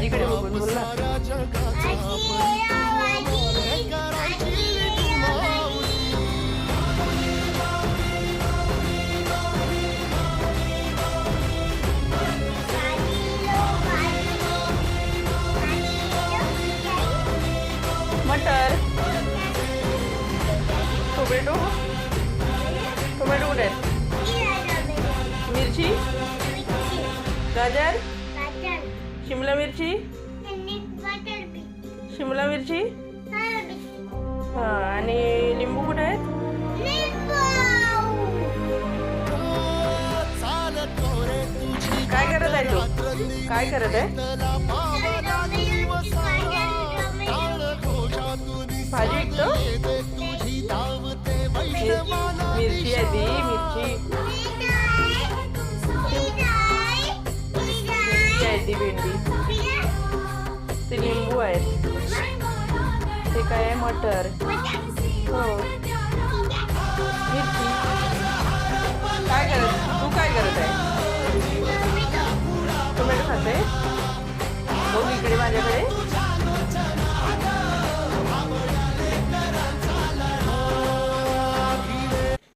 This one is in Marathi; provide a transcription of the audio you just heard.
भाजीकडे बघून बोल ना. मटर, टोमॅटो, टोमॅटो कुठे आहेत? मिरची, गाजर, शिमला मिरची, शिमला मिरची, हा, आणि लिंबू कुठे आहेत? काय करत आहे तू? काय करत आहे? भाजी विकतो? मिरची आहे ती, मिरची आहे ती, भेंडी, ते लिंबू आहेत, ते काय आहे? मटर, हो, मिरची. काय करत तू? काय करत आहे? टोमॅटो खाते? बघ इकडे माझ्याकडे.